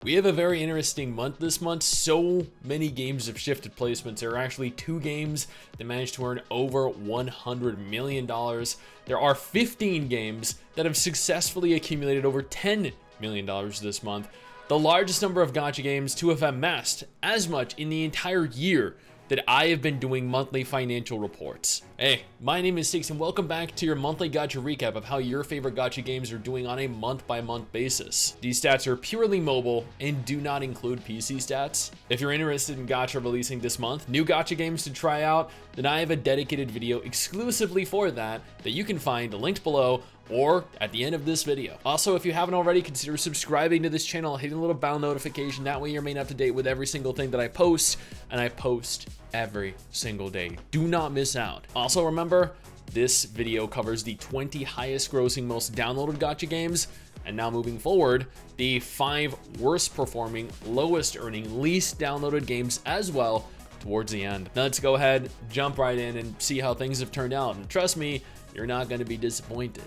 We have a very interesting month this month. So many games have shifted placements. There are actually 2 games that managed to earn over $100 million. There are 15 games that have successfully accumulated over $10 million this month. The largest number of gacha games to have amassed as much in the entire year that I have been doing monthly financial reports. Hey, my name is Stix and welcome back to your monthly gacha recap of how your favorite gacha games are doing on a month-by-month basis. These stats are purely mobile and do not include PC stats. If you're interested in gacha releasing this month, new gacha games to try out, then I have a dedicated video exclusively for that you can find linked below or at the end of this video. Also, if you haven't already, consider subscribing to this channel, hitting the little bell notification. That way you're made up to date with every single thing that I post, and I post every single day. Do not miss out. Also, remember, this video covers the 20 highest grossing, most downloaded gacha games, and now moving forward, the 5 worst performing, lowest earning, least downloaded games as well towards the end. Now let's go ahead, jump right in and see how things have turned out. And trust me, you're not going to be disappointed.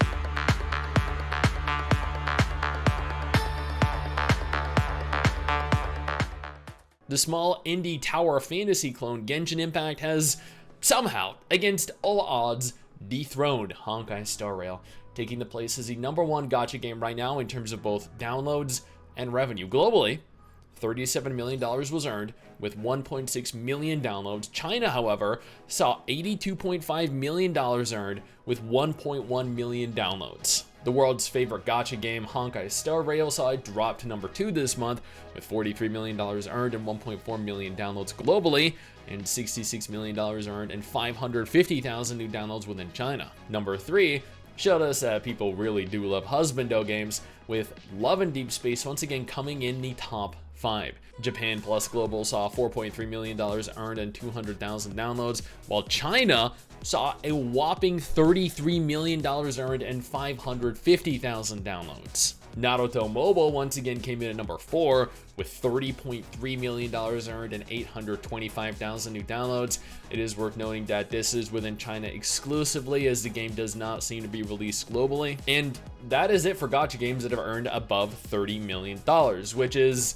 The small indie tower fantasy clone Genshin Impact has somehow, against all odds, dethroned Honkai Star Rail, taking the place as the #1 gacha game right now in terms of both downloads and revenue. Globally, $37 million was earned with 1.6 million downloads. China, however, saw $82.5 million earned with 1.1 million downloads. The world's favorite gacha game, Honkai Star Rail, saw it drop to #2 this month with $43 million earned and 1.4 million downloads globally, and $66 million earned and 550,000 new downloads within China. #3 showed us that people really do love husbando games, with Love and Deep Space once again coming in the top 5. Japan plus Global saw $4.3 million earned and 200,000 downloads, while China saw a whopping $33 million earned and 550,000 downloads. Naruto Mobile once again came in at #4 with $30.3 million earned and 825,000 new downloads. It is worth noting that this is within China exclusively, as the game does not seem to be released globally. And that is it for gacha games that have earned above $30 million, which is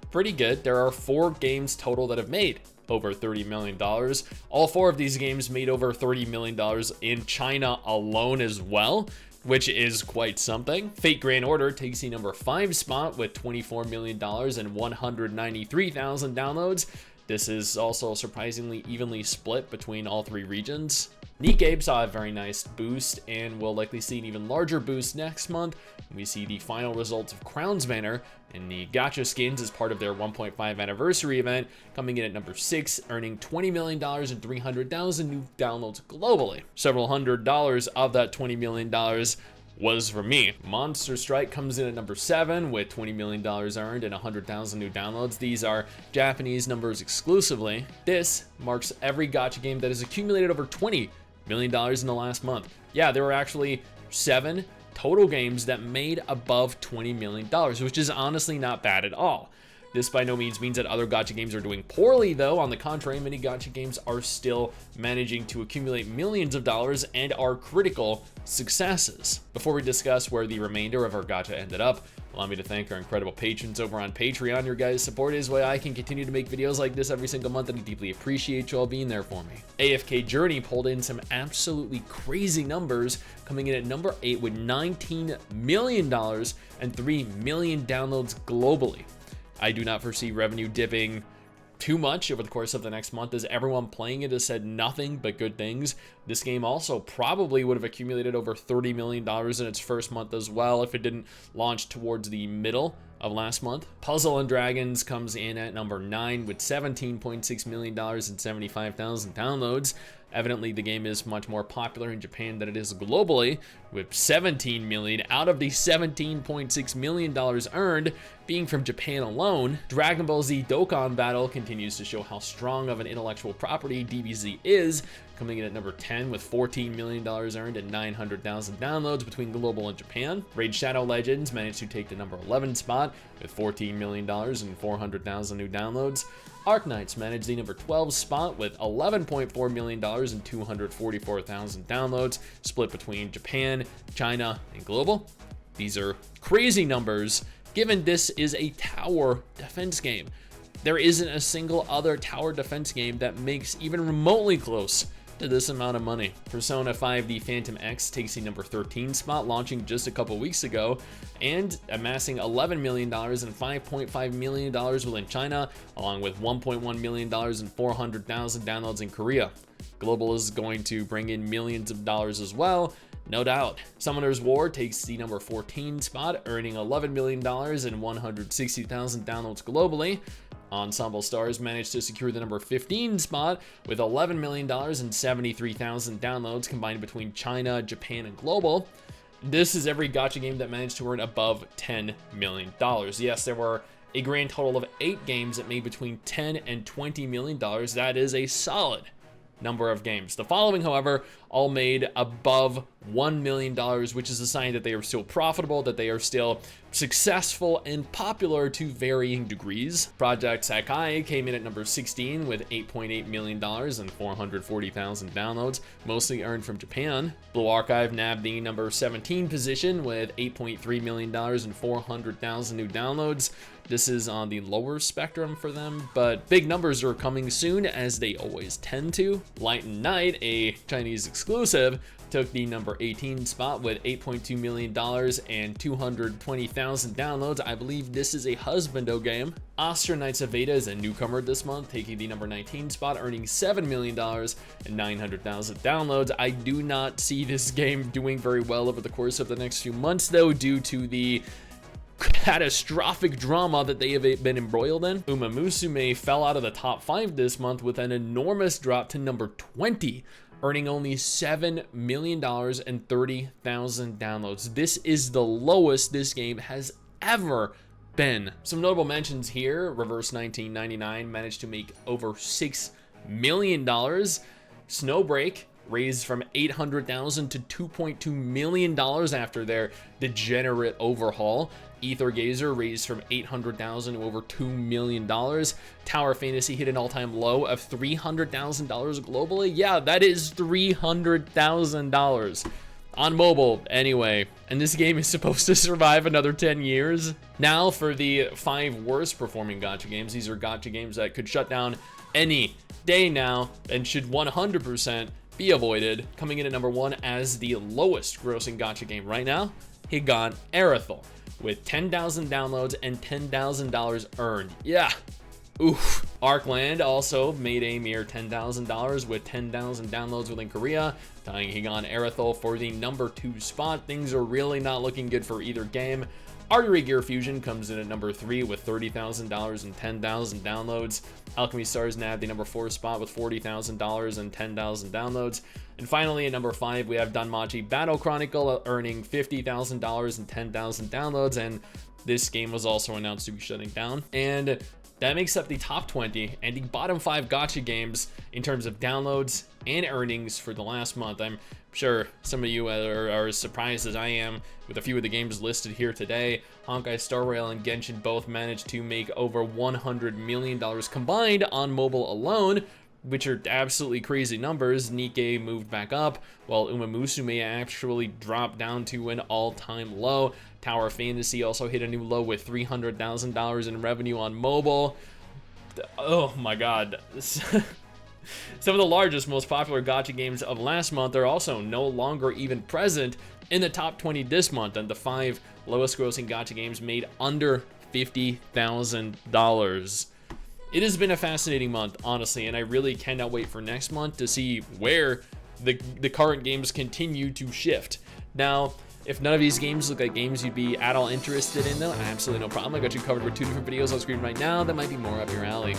pretty good. There are 4 games total that have made over $30 million. All 4 of these games made over $30 million in China alone as well, which is quite something. Fate Grand Order takes the #5 spot with $24 million and 193,000 downloads. This is also surprisingly evenly split between all 3 regions. NIKKE saw a very nice boost and will likely see an even larger boost next month. We see the final results of Crown's Banner and the gacha skins as part of their 1.5 anniversary event, coming in at #6, earning $20 million and 300,000 new downloads globally. Several $100 of that $20 million was for me. Monster Strike comes in at #7 with $20 million earned and 100,000 new downloads. These are Japanese numbers exclusively. This marks every gacha game that has accumulated over $20 million in the last month. Yeah, there were actually 7 total games that made above $20 million, which is honestly not bad at all. This by no means means that other gacha games are doing poorly, though. On the contrary, many gacha games are still managing to accumulate millions of dollars and are critical successes. Before we discuss where the remainder of our gacha ended up, allow me to thank our incredible patrons over on Patreon. Your guys' support is why I can continue to make videos like this every single month, and I deeply appreciate you all being there for me. AFK Journey pulled in some absolutely crazy numbers, coming in at #8 with $19 million and 3 million downloads globally. I do not foresee revenue dipping too much over the course of the next month, as everyone playing it has said nothing but good things. This game also probably would have accumulated over $30 million in its first month as well if it didn't launch towards the middle of last month. Puzzle and Dragons comes in at #9 with $17.6 million and 75,000 downloads. Evidently, the game is much more popular in Japan than it is globally, with 17 million out of the $17.6 million earned being from Japan alone. Dragon Ball Z Dokkan Battle continues to show how strong of an intellectual property DBZ is, coming in at #10 with $14 million earned and 900,000 downloads between global and Japan. Raid Shadow Legends managed to take the #11 spot with $14 million and 400,000 new downloads. Arknights managed the #12 spot with $11.4 million and 244,000 downloads, split between Japan, China, and global. These are crazy numbers, given this is a tower defense game. There isn't a single other tower defense game that makes even remotely close to this amount of money. Persona 5 The Phantom X takes the number 13 spot, launching just a couple weeks ago, and amassing $11 million and $5.5 million within China, along with $1.1 million and 400,000 downloads in Korea. Global is going to bring in millions of dollars as well, no doubt. Summoner's War takes the number 14 spot, earning $11 million and 160,000 downloads globally. Ensemble Stars managed to secure the number 15 spot with $11 million and 73,000 downloads combined between China, Japan, and global. This is every gacha game that managed to earn above $10 million. Yes, there were a grand total of 8 games that made between $10 and $20 million. That is a solid number of games. The following, however, all made above $1 million, which is a sign that they are still profitable, that they are still successful and popular to varying degrees. Project Sekai came in at number 16 with $8.8 million and 440,000 downloads, mostly earned from Japan. Blue Archive nabbed the number 17 position with $8.3 million and 400,000 new downloads. This is on the lower spectrum for them, but big numbers are coming soon, as they always tend to. Light and Night, a Chinese exclusive, took the number 18 spot with $8.2 million and 220,000 downloads. I believe this is a husbando game. Arknights of Veda is a newcomer this month, taking the number 19 spot, earning $7 million and 900,000 downloads. I do not see this game doing very well over the course of the next few months, though, due to the catastrophic drama that they have been embroiled in. Musume fell out of the top 5 this month with an enormous drop to number 20, earning only $7 million and 30,000 downloads. This is the lowest this game has ever been. Some notable mentions here: Reverse 1999 managed to make over $6 million. Snowbreak raised from $800,000 to $2.2 million after their degenerate overhaul. Ether Gazer raised from $800,000 to over $2 million. Tower Fantasy hit an all-time low of $300,000 globally. Yeah, that is $300,000 on mobile anyway. And this game is supposed to survive another 10 years. Now for the 5 worst performing gacha games. These are gacha games that could shut down any day now and should 100% be avoided. Coming in at number 1 as the lowest grossing gacha game right now, Higan Erethel, with 10,000 downloads and $10,000 earned. Yeah, oof. Arkland also made a mere $10,000 with 10,000 downloads within Korea, tying Higan Erethel for the number 2 spot. Things are really not looking good for either game. Artery Gear Fusion comes in at number 3 with $30,000 and 10,000 downloads. Alchemy Stars nabbed the number 4 spot with $40,000 and 10,000 downloads. And finally, at number 5, we have Danmachi Battle Chronicle, earning $50,000 and 10,000 downloads. And this game was also announced to be shutting down. And that makes up the top 20 and the bottom 5 gacha games in terms of downloads and earnings for the last month. I'm sure some of you are as surprised as I am with a few of the games listed here today. Honkai Star Rail and Genshin both managed to make over $100 million combined on mobile alone, which are absolutely crazy numbers. NIKKE moved back up, while Musume actually dropped down to an all-time low. Tower Fantasy also hit a new low with $300,000 in revenue on mobile. Oh my god. Some of the largest, most popular gacha games of last month are also no longer even present in the top 20 this month, and the 5 lowest grossing gacha games made under $50,000. It has been a fascinating month, honestly, and I really cannot wait for next month to see where the current games continue to shift. Now, if none of these games look like games you'd be at all interested in, though, absolutely no problem. I got you covered with 2 different videos on screen right now that might be more up your alley.